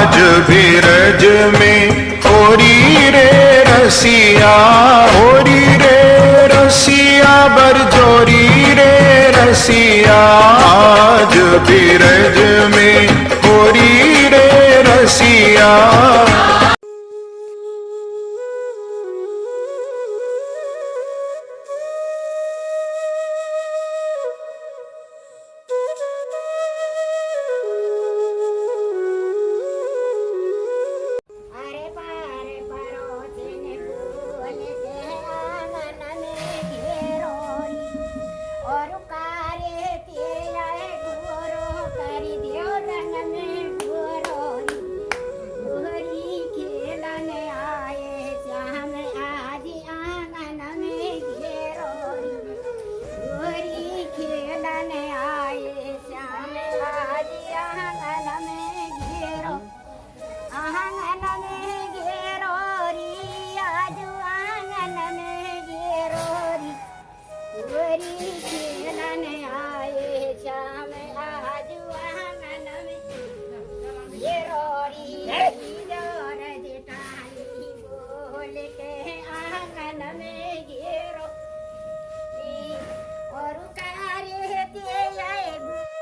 आज भी रज में होरी रे रसिया, होरी रे रसिया बरजोरी रे रसिया, आज भी रज में होरी रे रसिया।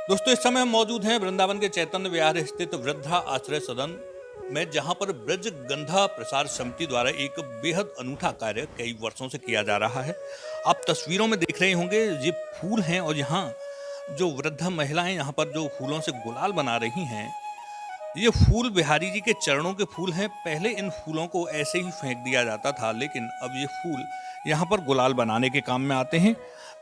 दोस्तों, इस समय हम मौजूद हैं वृंदावन के चैतन्य विहार स्थित वृद्धा आश्रय सदन में, जहां पर ब्रज गंधा प्रसार समिति द्वारा एक बेहद अनूठा कार्य कई वर्षों से किया जा रहा है। आप तस्वीरों में देख रहे होंगे, ये फूल हैं और यहाँ जो वृद्धा महिलाएं यहाँ पर जो फूलों से गुलाल बना रही हैं, ये फूल बिहारी जी के चरणों के फूल हैं। पहले इन फूलों को ऐसे ही फेंक दिया जाता था, लेकिन अब ये फूल यहाँ पर गुलाल बनाने के काम में आते हैं।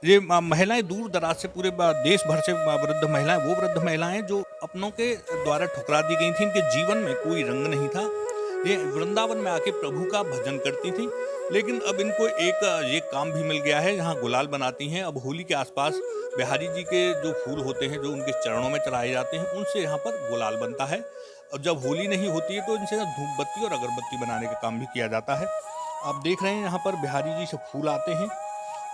ये महिलाएं दूर दराज से पूरे देश भर से वृद्ध महिलाएं, वो वृद्ध महिलाएं जो अपनों के द्वारा ठुकरा दी गई थी, इनके जीवन में कोई रंग नहीं था, ये वृंदावन में आके प्रभु का भजन करती थी। लेकिन अब इनको एक ये काम भी मिल गया है, यहाँ गुलाल बनाती हैं। अब होली के आसपास बिहारी जी के जो फूल होते हैं, जो उनके चरणों में चढ़ाए जाते हैं, उनसे यहाँ पर गुलाल बनता है। और जब होली नहीं होती है तो इनसे धूप बत्ती और अगरबत्ती बनाने का काम भी किया जाता है। आप देख रहे हैं यहाँ पर बिहारी जी से फूल आते हैं,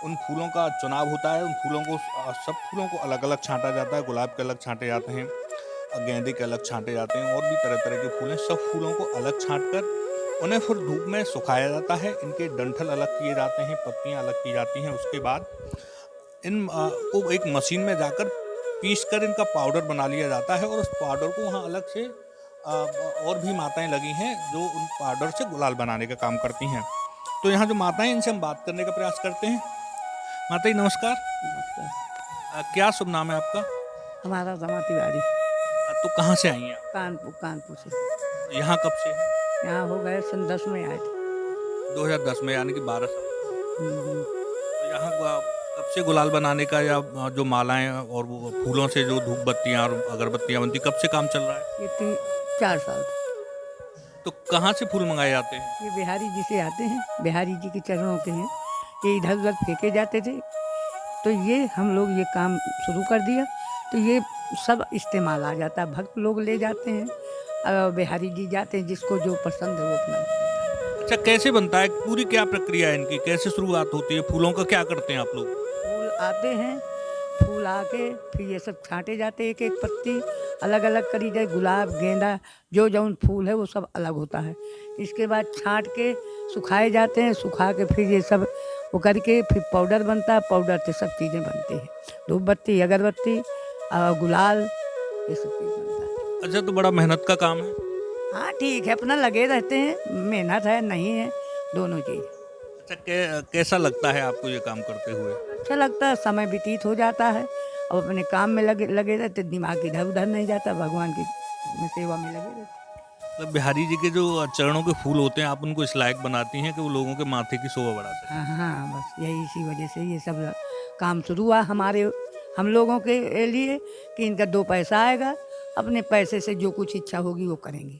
उन फूलों का चुनाव होता है। उन फूलों को, सब फूलों को अलग अलग छांटा जाता है। गुलाब के अलग छांटे जाते हैं, गेंदे के अलग छांटे जाते हैं, और भी तरह तरह के फूल हैं। सब फूलों को अलग छांटकर उन्हें फिर धूप में सुखाया जाता है। इनके डंठल अलग किए जाते हैं, पत्तियां अलग की जाती हैं। उसके बाद इन को एक मशीन में जाकर पीसकर इनका पाउडर बना लिया जाता है, और उस पाउडर को वहाँ अलग से और भी माताएं लगी हैं जो उन पाउडर से गुलाल बनाने का काम करती हैं। तो यहाँ जो माताएं, इनसे हम बात करने का प्रयास करते हैं। माता जी नमस्कार। नमस्कार। क्या शुभ नाम है आपका? हमारा रमा तिवारी। तो कहाँ से आई हैं आप? कानपुर से। यहाँ कब से हैं? यहाँ हो गए सन 10 में आए थे। 2010 में, यानी कि 12 साल। तो यहाँ कब से गुलाल बनाने का, या जो मालाएं और वो फूलों से जो धूप बत्तियाँ और अगरबत्तियाँ बनती, कब से काम चल रहा है? ये 4 साल। तो कहाँ से फूल मंगाए जाते हैं? ये बिहारी जी से आते हैं, बिहारी जी के चरणों के हैं। ये इधर उधर फेंके जाते थे, तो ये हम लोग ये काम शुरू कर दिया, तो ये सब इस्तेमाल आ जाता है। भक्त लोग ले जाते हैं और बिहारी जी जाते हैं, जिसको जो पसंद है वो अपना। अच्छा, कैसे बनता है? पूरी क्या प्रक्रिया है इनकी? कैसे शुरुआत होती है? फूलों का क्या करते हैं आप लोग? फूल आते हैं, फूल आके फिर ये सब छांटे जाते हैं, एक एक पत्ती अलग अलग करी जाए। गुलाब, गेंदा, जो जौन फूल है वो सब अलग होता है। इसके बाद छांट के सुखाए जाते हैं, सुखा के फिर ये सब वो करके फिर पाउडर बनता है। पाउडर से सब चीज़ें बनती हैं, धूप बत्ती, अगरबत्ती, गुलाल, ये सब चीज़ बनता है। अच्छा, तो बड़ा मेहनत का काम है। हाँ ठीक है, अपना लगे रहते हैं, मेहनत है नहीं है, दोनों चीज़। अच्छा, कैसा लगता है आपको ये काम करते हुए? अच्छा लगता है, समय व्यतीत हो जाता है। अब अपने काम में लगे रहते, दिमाग इधर उधर नहीं जाता, भगवान की सेवा में लगे रहते। मतलब बिहारी जी के जो चरणों के फूल होते हैं, आप उनको इस लायक बनाती हैं कि वो लोगों के माथे की शोभा बढ़ाते हैं। हाँ, बस यही इसी वजह से ये सब काम शुरू हुआ हम लोगों के लिए, कि इनका 2 पैसा आएगा, अपने पैसे से जो कुछ इच्छा होगी वो करेंगे।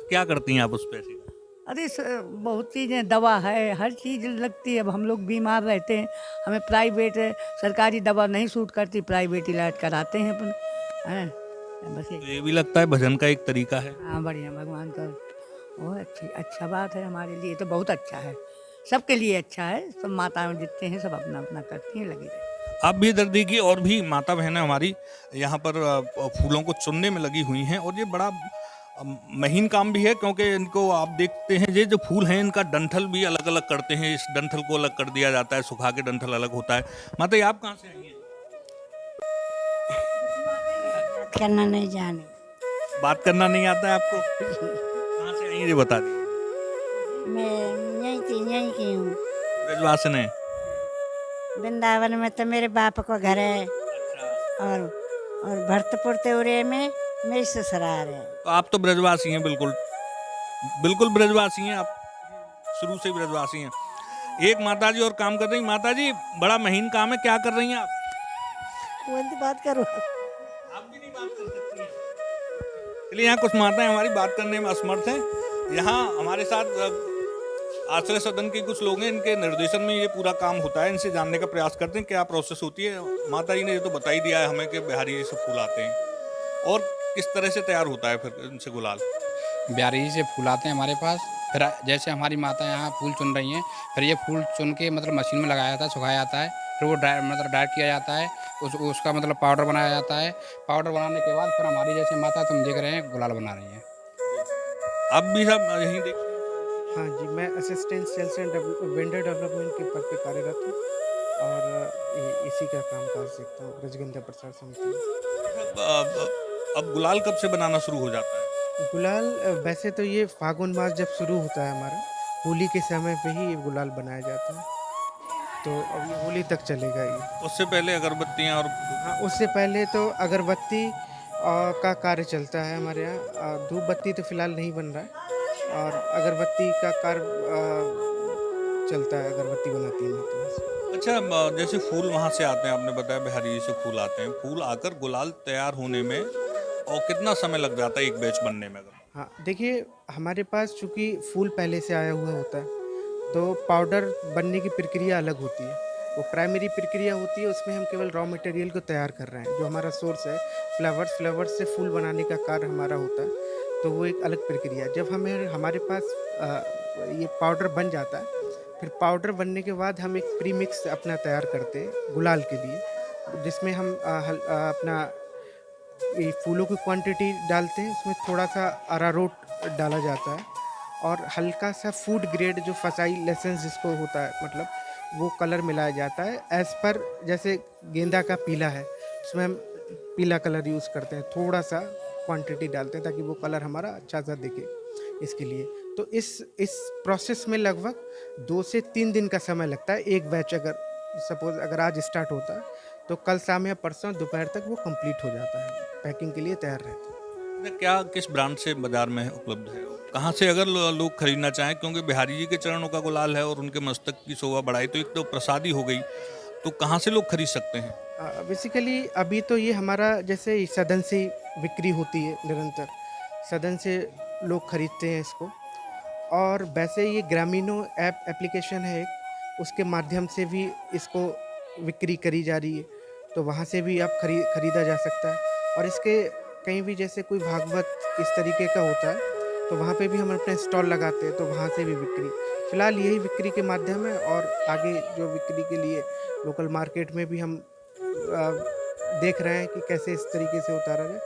क्या करती हैं आप उस पैसे का? अरे बहुत चीज़ें, दवा है, हर चीज़ लगती है। अब हम लोग बीमार रहते हैं, हमें प्राइवेट सरकारी दवा नहीं सूट करती, प्राइवेट इलाज कराते हैं अपन, हैं बस। ये भी लगता है भजन का एक तरीका है। हाँ, बढ़िया, भगवान का वो अच्छा बात है। हमारे लिए तो बहुत अच्छा है, सबके लिए अच्छा है। सब माताएं जितने हैं सब अपना अपना करती हैं, लगी रहती। आप भी इधर देखिए, और भी माता बहनें हमारी यहाँ पर फूलों को चुनने में लगी हुई हैं, और ये बड़ा महीन काम भी है, क्योंकि इनको आप देखते हैं ये जो फूल हैं इनका डंठल भी अलग अलग करते हैं, इस डंठल को अलग कर दिया जाता है, सुखा के डंठल अलग होता है। माता जी आप कहाँ से आई हैं? बात करना नहीं जाने। बात करना नहीं आता है आपको? कहाँ से आई हैं ये बता दी। मैं यहीं की हूँ। ब्रजवासन है। वृंदावन में तो मेरे बाप का घर है, और भरतपुर त्योरे में मेरी ससुराल है। तो आप तो ब्रजवासी हैं, बिल्कुल बिल्कुल ब्रजवासी हैं आप, शुरू से ही ब्रजवासी हैं। एक माता जी और काम कर रही। माता जी बड़ा महीन काम है, क्या कर रही हैं आप? कौन सी बात करो? आप भी नहीं बात कर सकती हैं। चलिए, यहाँ कुछ माताएं हमारी बात करने में असमर्थ हैं। यहाँ हमारे साथ आश्रय सदन के कुछ लोग हैं, इनके निर्देशन में ये पूरा काम होता है। इनसे जानने का प्रयास करते हैं क्या प्रोसेस होती है। माता जी ने ये तो बता ही दिया है हमें कि बिहारी जी से फूल आते हैं, और किस तरह से तैयार होता है फिर इनसे गुलाल। बिहारी जी से फूल आते हैं हमारे पास, फिर जैसे हमारी माता यहाँ फूल चुन रही हैं, फिर ये फूल चुन के मतलब मशीन में लगाया जाता है, सुखाया जाता है, फिर वो ड्राई किया जाता है, उसका मतलब पाउडर बनाया जाता है। पाउडर बनाने के बाद फिर हमारी जैसे माता तुम देख रहे हैं गुलाल बना रही हैं। अब भी सब यहीं देख। हाँ जी, मैं assistant sales and vendor development के पद पे कार्यरत हूँ, और इसी का काम कर सकता हूँ ब्रजगंधा प्रसार समिति में। अब गुलाल कब से बनाना शुरू हो जाता है? गुलाल वैसे तो ये फागुन मास जब शुरू होता है हमारा, होली के समय पे ही ये गुलाल बनाया जाता है, तो अब ये होली तक चलेगा ये। उससे पहले अगरबत्तियाँ और हाँ, उससे पहले तो अगरबत्ती का कार्य चलता है हमारे यहाँ। धूप बत्ती तो फिलहाल नहीं बन रहा है, और अगरबत्ती का कार्य चलता है, अगरबत्ती बनाती है माता। अच्छा, जैसे फूल वहाँ से आते हैं, आपने बताया बिहारी जी से फूल आते हैं, फूल आकर गुलाल तैयार होने में और कितना समय लग जाता है एक बैच बनने में? अगर हाँ, देखिए हमारे पास चूँकि फूल पहले से आया हुआ होता है, तो पाउडर बनने की प्रक्रिया अलग होती है। वो प्राइमरी प्रक्रिया होती है, उसमें हम केवल रॉ मटेरियल को तैयार कर रहे हैं। जो हमारा सोर्स है फ्लावर्स से फूल बनाने का कार्य हमारा होता है, तो वो एक अलग प्रक्रिया। जब हमारे पास ये पाउडर बन जाता है, फिर पाउडर बनने के बाद हम एक प्री मिक्स अपना तैयार करते हैं गुलाल के लिए, जिसमें हम अपना ये फूलों की क्वांटिटी डालते हैं। उसमें थोड़ा सा अरारोट डाला जाता है, और हल्का सा फूड ग्रेड जो फसाई लेसेंस जिसको होता है, मतलब वो कलर मिलाया जाता है। एज़ पर जैसे गेंदा का पीला है, उसमें हम पीला कलर यूज़ करते हैं, थोड़ा सा क्वांटिटी डालते हैं ताकि वो कलर हमारा अच्छा सा दिखे, इसके लिए। तो इस प्रोसेस में लगभग 2 से 3 दिन का समय लगता है। एक बैच अगर आज स्टार्ट होता है, तो कल शाम या परसों दोपहर तक वो कंप्लीट हो जाता है, पैकिंग के लिए तैयार रहता है। क्या किस ब्रांड से बाजार में उपलब्ध है? कहाँ से अगर लोग खरीदना चाहें, क्योंकि बिहारी जी के चरणों का गुलाल है और उनके मस्तक की शोभा बढ़ाई, तो एक तो प्रसादी हो गई, तो कहाँ से लोग खरीद सकते हैं? बेसिकली अभी तो ये हमारा जैसे सदन से बिक्री होती है निरंतर, सदन से लोग खरीदते हैं इसको। और वैसे ये ग्रामीणों एप्लीकेशन है एक, उसके माध्यम से भी इसको बिक्री करी जा रही है, तो वहाँ से भी आप खरीदा जा सकता है। और इसके कहीं भी जैसे कोई भागवत इस तरीके का होता है, तो वहाँ पे भी हम अपने स्टॉल लगाते हैं, तो वहाँ से भी बिक्री। फ़िलहाल यही बिक्री के माध्यम है, और आगे जो बिक्री के लिए लोकल मार्केट में भी हम देख रहे हैं कि कैसे इस तरीके से उतारा जाए।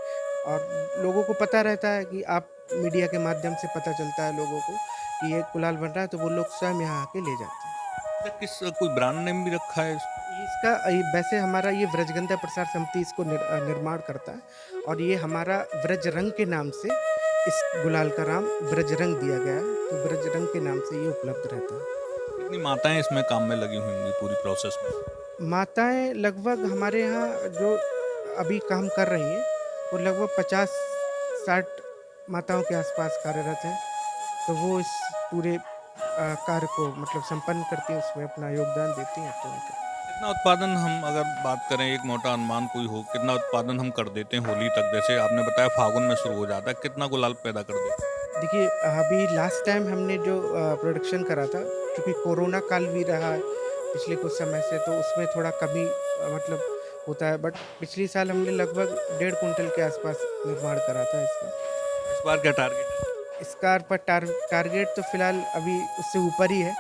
और लोगों को पता रहता है कि आप मीडिया के माध्यम से पता चलता है लोगों को कि ये गुलाल बन रहा है, तो वो लोग स्वयं यहाँ आके ले जाते हैं। किस कोई ब्रांड नेम भी रखा है? वैसे हमारा ये ब्रजगंधा प्रसार समिति इसको निर्माण करता है, और ये हमारा ब्रजरंग के नाम से इस गुलाल का नाम ब्रजरंग दिया गया है, तो ब्रजरंग के नाम से ये उपलब्ध रहता है। कितनी माताएं इसमें काम में लगी हुई होंगी पूरी प्रोसेस में? माताएं लगभग हमारे यहाँ जो अभी काम कर रही हैं, वो लगभग 50-60 माताओं के आसपास कार्यरत हैं, तो वो इस पूरे कार्य को मतलब संपन्न करती हैं, उसमें अपना योगदान देती हैं। तो कितना उत्पादन, हम अगर बात करें एक मोटा अनुमान कोई हो, कितना उत्पादन हम कर देते हैं होली तक? जैसे आपने बताया फागुन में शुरू हो जाता है, कितना गुलाल पैदा कर देते हैं? देखिए, अभी लास्ट टाइम हमने जो प्रोडक्शन करा था, क्योंकि कोरोना काल भी रहा है पिछले कुछ समय से, तो उसमें थोड़ा कमी मतलब होता है। बट पिछले साल हमने लगभग 1.5 कुंटल के आसपास निर्माण करा था इसका। इस बार क्या टारगेट है? इसका पर टारगेट तो फिलहाल अभी उससे ऊपर ही है।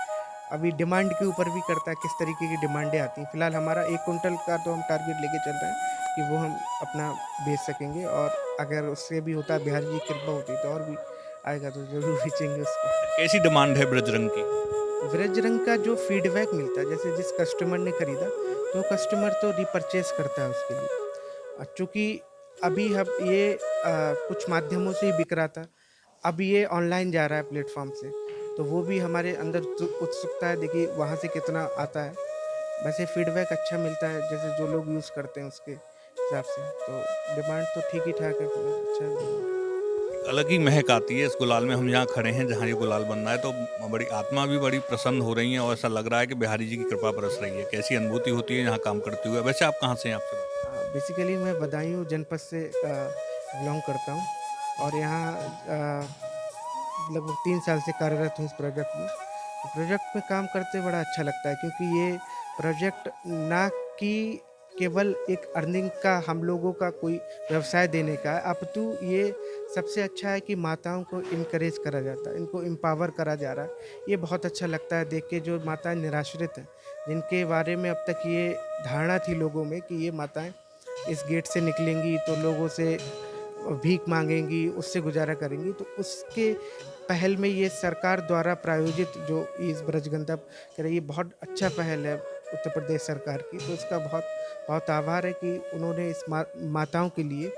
अभी डिमांड के ऊपर भी करता है, किस तरीके की डिमांडें आती हैं। फिलहाल हमारा 1 कुंटल का तो हम टारगेट लेके चल रहे हैं कि वो हम अपना बेच सकेंगे, और अगर उससे भी होता है, बिहार जी की कृपा होती तो और भी आएगा, तो जरूर बेचेंगे उसको। कैसी डिमांड है ब्रज रंग की? ब्रज रंग का जो फीडबैक मिलता है, जैसे जिस कस्टमर ने खरीदा तो कस्टमर तो रिपर्चेस करता है उसके लिए। चूँकि अभी हम ये कुछ माध्यमों से ही बिक रहा था, अब ये ऑनलाइन जा रहा है प्लेटफॉर्म से, तो वो भी हमारे अंदर उत्सुकता है, देखिए वहाँ से कितना आता है। वैसे फीडबैक अच्छा मिलता है, जैसे जो लोग यूज़ करते हैं उसके हिसाब से, तो डिमांड तो ठीक ही ठाक है, अच्छा है। अलग ही महक आती है इस गुलाल में। हम यहाँ खड़े हैं जहाँ ये गुलाल बन रहा है, तो बड़ी आत्मा भी बड़ी प्रसन्न हो रही है और ऐसा लग रहा है कि बिहारी जी की कृपा बरस रही है। कैसी अनुभूति होती है यहाँ काम करते हुए? वैसे आप कहाँ से हैं आपसे? बेसिकली मैं बदायूं जनपद से बिलोंग करता हूँ, और यहाँ लगभग 3 साल से कार्यरत हूँ इस प्रोजेक्ट में। तो प्रोजेक्ट में काम करते बड़ा अच्छा लगता है, क्योंकि ये प्रोजेक्ट ना कि केवल एक अर्निंग का, हम लोगों का कोई व्यवसाय देने का है, अपितु ये सबसे अच्छा है कि माताओं को इनकरेज करा जाता है, इनको एम्पावर करा जा रहा है। ये बहुत अच्छा लगता है देख के, जो माताएं निराश्रित हैं, जिनके बारे में अब तक ये धारणा थी लोगों में कि ये माताएं इस गेट से निकलेंगी तो लोगों से भीख मांगेंगी, उससे गुजारा करेंगी, तो उसके पहल में ये सरकार द्वारा प्रायोजित जो इस ब्रजगंधा कह रही है, बहुत अच्छा पहल है उत्तर प्रदेश सरकार की। तो इसका बहुत बहुत आभार है कि उन्होंने इस माताओं के लिए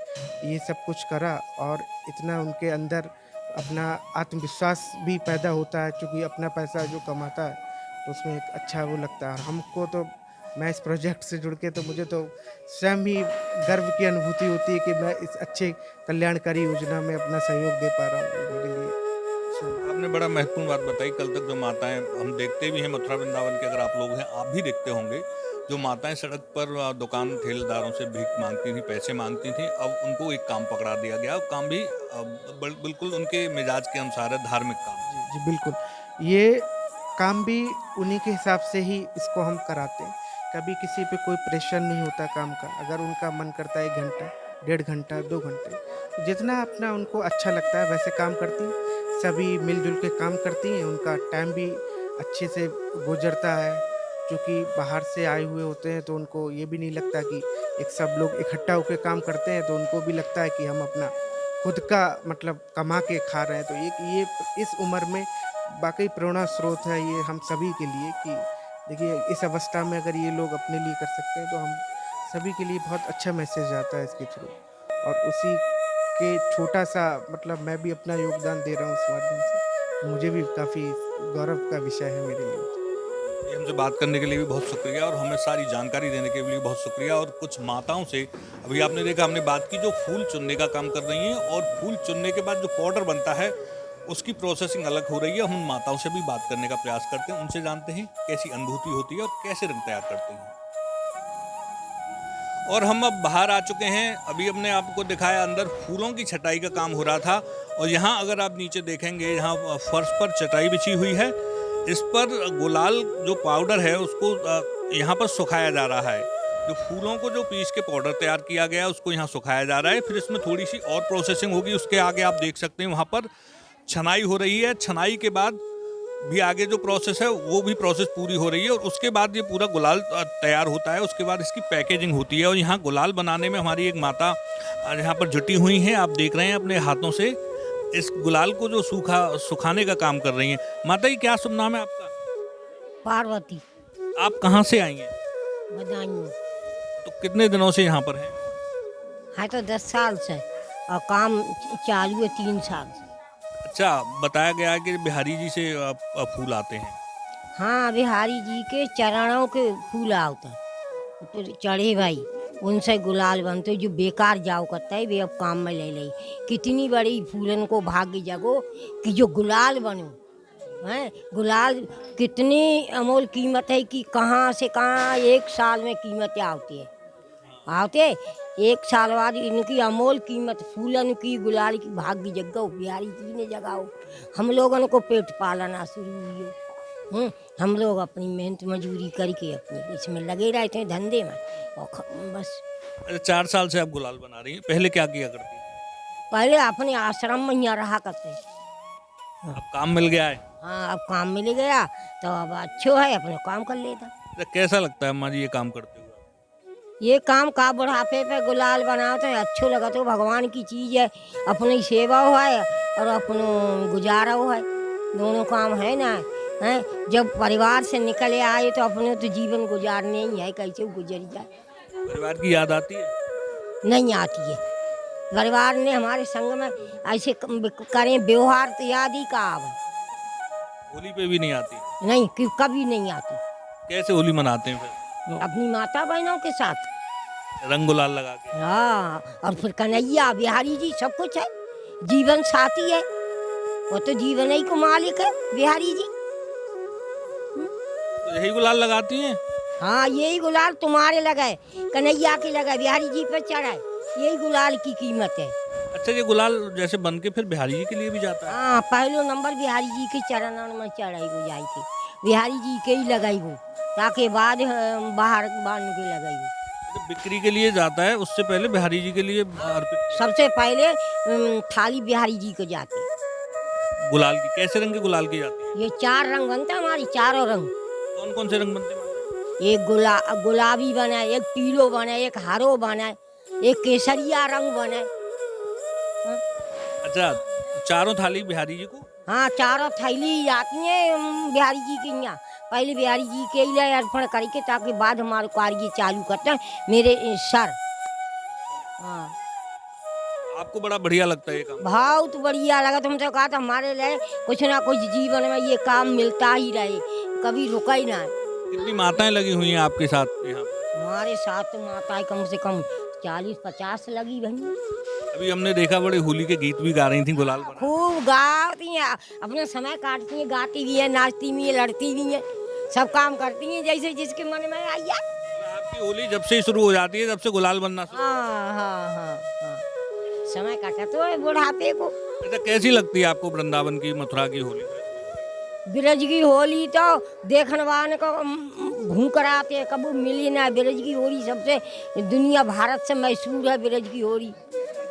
ये सब कुछ करा, और इतना उनके अंदर अपना आत्मविश्वास भी पैदा होता है, क्योंकि अपना पैसा जो कमाता है तो उसमें एक अच्छा वो लगता है। और हमको तो, मैं इस प्रोजेक्ट से जुड़ के तो मुझे तो स्वयं ही गर्व की अनुभूति होती है कि मैं इस अच्छे कल्याणकारी योजना में अपना सहयोग दे पा रहा हूँ मेरे लिए। आपने बड़ा महत्वपूर्ण बात बताई। कल तक जो माताएं, हम देखते भी हैं मथुरा वृंदावन के, अगर आप लोग हैं आप भी देखते होंगे, जो माताएं सड़क पर दुकान ठेलेदारों से भीख मांगती थी, पैसे मांगती थी, अब उनको एक काम पकड़ा दिया गया। काम भी बिल्कुल उनके मिजाज के अनुसार है, धार्मिक काम। जी जी बिल्कुल, ये काम भी उन्हीं के हिसाब से ही इसको हम कराते हैं। कभी किसी पे कोई प्रेशर नहीं होता काम का। अगर उनका मन करता है 1 घंटा, 1.5 घंटा, 2 घंटे, जितना अपना उनको अच्छा लगता है वैसे काम करती हैं। सभी मिलजुल के काम करती हैं, उनका टाइम भी अच्छे से गुजरता है। क्योंकि बाहर से आए हुए होते हैं तो उनको ये भी नहीं लगता कि एक सब लोग इकट्ठा होकर काम करते हैं, तो उनको भी लगता है कि हम अपना खुद का मतलब कमा के खा रहे हैं। तो ये इस उम्र में वाकई प्रेरणा स्रोत है ये हम सभी के लिए, कि देखिए इस अवस्था में अगर ये लोग अपने लिए कर सकते हैं, तो हम सभी के लिए बहुत अच्छा मैसेज आता है इसके थ्रू। और उसी के छोटा सा मतलब मैं भी अपना योगदान दे रहा हूँ इस माध्यम से, मुझे भी काफ़ी गौरव का विषय है मेरे लिए। ये हमसे बात करने के लिए भी बहुत शुक्रिया, और हमें सारी जानकारी देने के लिए बहुत शुक्रिया। और कुछ माताओं से अभी आपने देखा, हमने बात की जो फूल चुनने का काम कर रही हैं, और फूल चुनने के बाद जो पाउडर बनता है उसकी प्रोसेसिंग अलग हो रही है। हम उन माताओं से भी बात करने का प्रयास करते हैं, उनसे जानते हैं कैसी अनुभूति होती है और कैसे रंग तैयार करते हैं। और हम अब बाहर आ चुके हैं। अभी हमने आपको दिखाया अंदर फूलों की छटाई का काम हो रहा था, और यहाँ अगर आप नीचे देखेंगे, यहाँ फर्श पर चटाई बिछी हुई है, इस पर गुलाल जो पाउडर है उसको यहाँ पर सुखाया जा रहा है। जो फूलों को जो पीस के पाउडर तैयार किया गया है उसको यहाँ सुखाया जा रहा है। फिर इसमें थोड़ी सी और प्रोसेसिंग होगी। उसके आगे आप देख सकते हैं वहाँ पर छनाई हो रही है। छनाई के बाद भी आगे जो प्रोसेस है वो भी प्रोसेस पूरी हो रही है, और उसके बाद ये पूरा गुलाल तैयार होता है। उसके बाद इसकी पैकेजिंग होती है, और यहाँ गुलाल बनाने में हमारी एक माता यहाँ पर जुटी हुई हैं। आप देख रहे हैं अपने हाथों से इस गुलाल को जो सुखाने का काम कर रही हैं। माता जी, क्या शुभ नाम है आपका? पार्वती। आप कहाँ से आई हैं? बदायूं। तो कितने दिनों से यहाँ पर हैं? है तो 10 साल से, और काम चालू है 3 साल से। अच्छा, बताया गया है कि बिहारी जी से फूल आते हैं। हाँ, बिहारी जी के चरणों के फूल आते हैं, तो चढ़े भाई उनसे गुलाल बनते, जो बेकार जाओ करता है वे अब काम में ले ले। कितनी बड़ी फूलन को भाग्य जगो कि जो गुलाल बनो हैं। गुलाल कितनी अमूल कीमत है कि कहाँ से कहाँ 1 साल में कीमतें आती है, आते 1 साल बाद इनकी अमोल कीमत फूलन की, गुलाल की भाग्य जगाओ, बिहारी जी ने जगाओ। हम लोगों को पेट पालना शुरू हुई। हम लोग अपनी मेहनत मजूरी करके अपनी इसमें लगे रहते हैं धंधे में, और बस। अच्छा, 4 साल से आप गुलाल बना रही हैं। पहले क्या किया करती? पहले अपने आश्रम में यहाँ रहा करते। अब काम मिल गया है? हाँ, अब काम मिल गया तो अब अच्छो है, अपने काम कर लेता। कैसा लगता है अम्मा जी ये काम करते हुए? ये काम का बुढ़ापे पे गुलाल बनाओ तो अच्छो लगा, तो भगवान की चीज़ है, अपनी सेवा हो है और अपनो गुजारा हो है, दोनों काम है ना। हैं जब परिवार से निकले आए तो अपने तो जीवन गुजारने ही है, कैसे गुजर जाए। परिवार की याद आती है? नहीं आती है। परिवार ने हमारे संग में ऐसे करें व्यवहार तो याद ही का आवे। होली पे भी नहीं आती? नहीं कि कभी नहीं आती। कैसे होली मनाते हैं फिर? अपनी माता बहनों के साथ, रंग गुलाल लगा के? हाँ, और फिर कन्हैया बिहारी जी सब कुछ है, जीवन साथी है, वो तो जीवन ही को मालिक है बिहारी जी। तो यही गुलाल लगाती हैं? हाँ, यही गुलाल तुम्हारे लगाए, कन्हैया के लगाए, बिहारी जी पर चढ़ाए, यही गुलाल की कीमत है। अच्छा, ये गुलाल जैसे बन के फिर बिहारी जी के लिए भी जाता है? हाँ, पहलो नंबर बिहारी जी के चरणों में चढ़ाई हो जाई थी, बिहारी जी के ही लगाई हो, ताकि बाद बाहर बांध के लगाई हो। जब बिक्री के लिए जाता है उससे पहले बिहारी जी के लिए अर्पित? सबसे पहले थाली बिहारी जी को जाती है। गुलाल की कैसे रंग के गुलाल की जाती है? ये 4 रंग बनता है, हमारी चारों रंग। कौन कौन से रंग बनते हैं? एक गुलाबी बना, एक पीलो बना, एक हरो बना, एक केसरिया रंग बना। अच्छा, चारों थाली बिहारी जी को? हाँ, चारों थैली आती हैं बिहारी जी की यहाँ, पहले बिहारी जी के लिए अर्पण करके, ताकि बाद हमारे कार्य चालू करते हैं मेरे सर। हाँ, आपको बड़ा बढ़िया लगता है ये काम? बहुत बढ़िया लगा। तुमसे कहा था हमारे लिए कुछ ना कुछ जीवन में ये काम मिलता ही रहे, कभी रुका ही ना। कितनी माताएं लगी हुई हैं आपके साथ यहाँ पे? हमारे साथ तो माताएं कम से कम 40-50 लगी बहनी। अभी हमने देखा बड़े होली के गीत भी गा रही थी गुलाल बना। खूब गाती हैं, अपना समय काटती हैं, गाती भी है, नाचती भी है, लड़ती भी है, सब काम करती हैं जैसे जिसके मन में आया। आपकी होली जब से शुरू हो जाती है, जब से गुलाल बनना शुरू? हाँ हाँ हाँ हाँ, समय काटा तो है बुढ़ापे को। अच्छा, कैसी लगती है आपको वृंदावन की, मथुरा की होली? ब्रज की होली तो देखने वाले को घूम कर आते हैं, कभी मिली ना। ब्रज की होली सबसे दुनिया भारत से मशहूर है, ब्रज की होली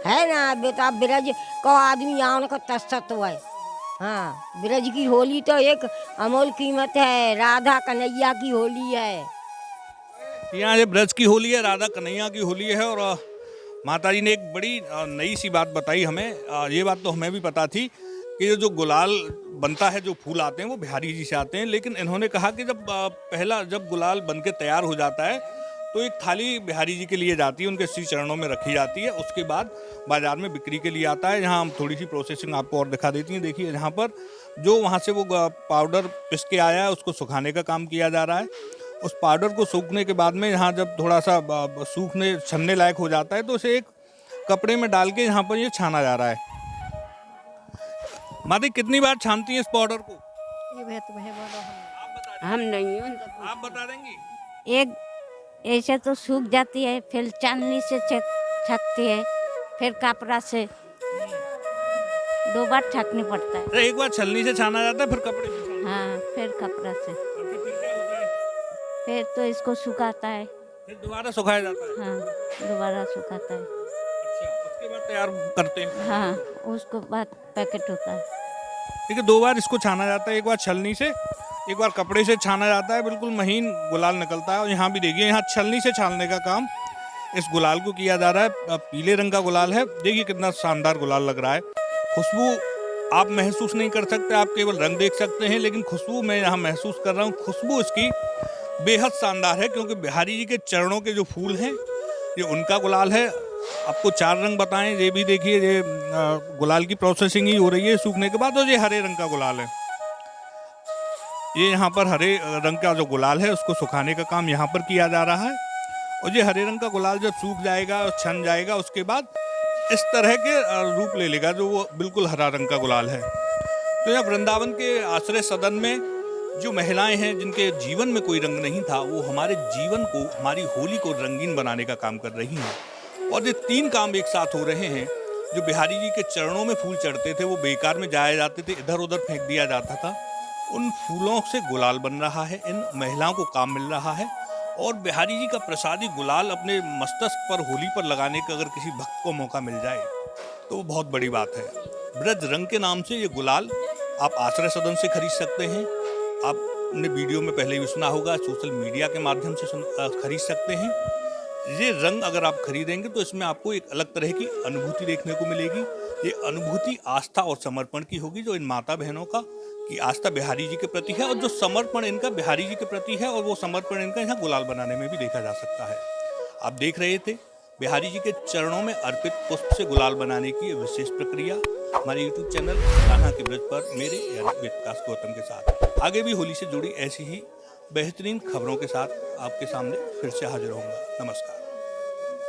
है ना बेटा। ब्रज को आदमी यहाँ उनको तस्तत्व है। हाँ, ब्रज की होली तो एक अमूल कीमत है, राधा कन्हैया की होली है। यहाँ ये ब्रज की होली है, राधा कन्हैया की होली है। और माता जी ने एक बड़ी नई सी बात बताई हमें। ये बात तो हमें भी पता थी कि ये जो गुलाल बनता है, जो फूल आते हैं वो बिहारी जी से आते हैं, लेकिन इन्होंने कहा कि जब गुलाल बन के तैयार हो जाता है तो एक थाली बिहारी जी के लिए जाती है, उनके श्री चरणों में रखी जाती है, उसके बाद बाजार में बिक्री के लिए आता है। यहाँ हम थोड़ी सी प्रोसेसिंग आपको और दिखा देती हैं। देखिए यहाँ पर जो वहाँ से वो पाउडर पिस के आया है उसको सुखाने का काम किया जा रहा है। उस पाउडर को सूखने के बाद में यहाँ जब थोड़ा सा सूखने छनने लायक हो जाता है तो उसे एक कपड़े में डाल के यहाँ पर ये छाना जा रहा है। माता कितनी बार छानती हैं इस पाउडर को? हम नहीं आप बता देंगी? एक ऐसे तो सूख जाती है, फिर चांदनी से छकती है, फिर कपड़ा से 2 बार छकनी पड़ता है। अरे एक बार छलनी से छाना जाता है, फिर कपड़े से छाना? हाँ, फिर कपड़ा से, और फिर क्या होता है? फिर तो इसको सुखाता है। फिर दोबारा सुखाया जाता है? हाँ, दोबारा सुखाता है। अच्छा, उसके बाद तैयार करते हैं? हाँ, उसको बाद पैकेट होता है। ठीक है, 2 बार इसको छाना जाता है, एक बार छलनी से, एक बार कपड़े से छाना जाता है, बिल्कुल महीन गुलाल निकलता है। और यहाँ भी देखिए, यहाँ छलनी से छानने का काम इस गुलाल को किया जा रहा है। पीले रंग का गुलाल है, देखिए कितना शानदार गुलाल लग रहा है। खुशबू आप महसूस नहीं कर सकते, आप केवल रंग देख सकते हैं, लेकिन खुशबू मैं यहाँ महसूस कर रहा हूँ। खुशबू इसकी बेहद शानदार है, क्योंकि बिहारी जी के चरणों के जो फूल हैं ये उनका गुलाल है। आपको 4 रंग बताएं, ये भी देखिए, ये गुलाल की प्रोसेसिंग ही हो रही है सूखने के बाद। और ये हरे रंग का गुलाल है, ये यहाँ पर हरे रंग का जो गुलाल है उसको सुखाने का काम यहाँ पर किया जा रहा है। और ये हरे रंग का गुलाल जब सूख जाएगा और छन जाएगा, उसके बाद इस तरह के रूप ले लेगा, जो वो बिल्कुल हरा रंग का गुलाल है। तो यहाँ वृंदावन के आश्रय सदन में जो महिलाएं हैं जिनके जीवन में कोई रंग नहीं था, वो हमारे जीवन को, हमारी होली को रंगीन बनाने का काम कर रही हैं। और ये 3 काम एक साथ हो रहे हैं। जो बिहारी जी के चरणों में फूल चढ़ते थे वो बेकार में जाए जाते थे, इधर उधर फेंक दिया जाता था। उन फूलों से गुलाल बन रहा है, इन महिलाओं को काम मिल रहा है। और बिहारी जी का प्रसादी गुलाल अपने मस्तक पर होली पर लगाने का अगर किसी भक्त को मौका मिल जाए तो वो बहुत बड़ी बात है। ब्रज रंग के नाम से ये गुलाल आप आश्रय सदन से खरीद सकते हैं। आपने वीडियो में पहले भी सुना होगा, सोशल मीडिया के माध्यम से खरीद सकते हैं। ये रंग अगर आप खरीदेंगे तो इसमें आपको एक अलग तरह की अनुभूति देखने को मिलेगी। ये अनुभूति आस्था और समर्पण की होगी, जो इन माता बहनों का की आस्था बिहारी जी के प्रति है और जो समर्पण इनका बिहारी जी के प्रति है, और वो समर्पण इनका यहाँ गुलाल बनाने में भी देखा जा सकता है। आप देख रहे थे बिहारी जी के चरणों में अर्पित पुष्प से गुलाल बनाने की ये विशेष प्रक्रिया हमारे YouTube चैनल कान्हा के ब्रज पर मेरे यानी विकास गौतम के साथ। आगे भी होली से जुड़ी ऐसी ही बेहतरीन खबरों के साथ आपके सामने फिर से हाजिर होऊंगा। नमस्कार।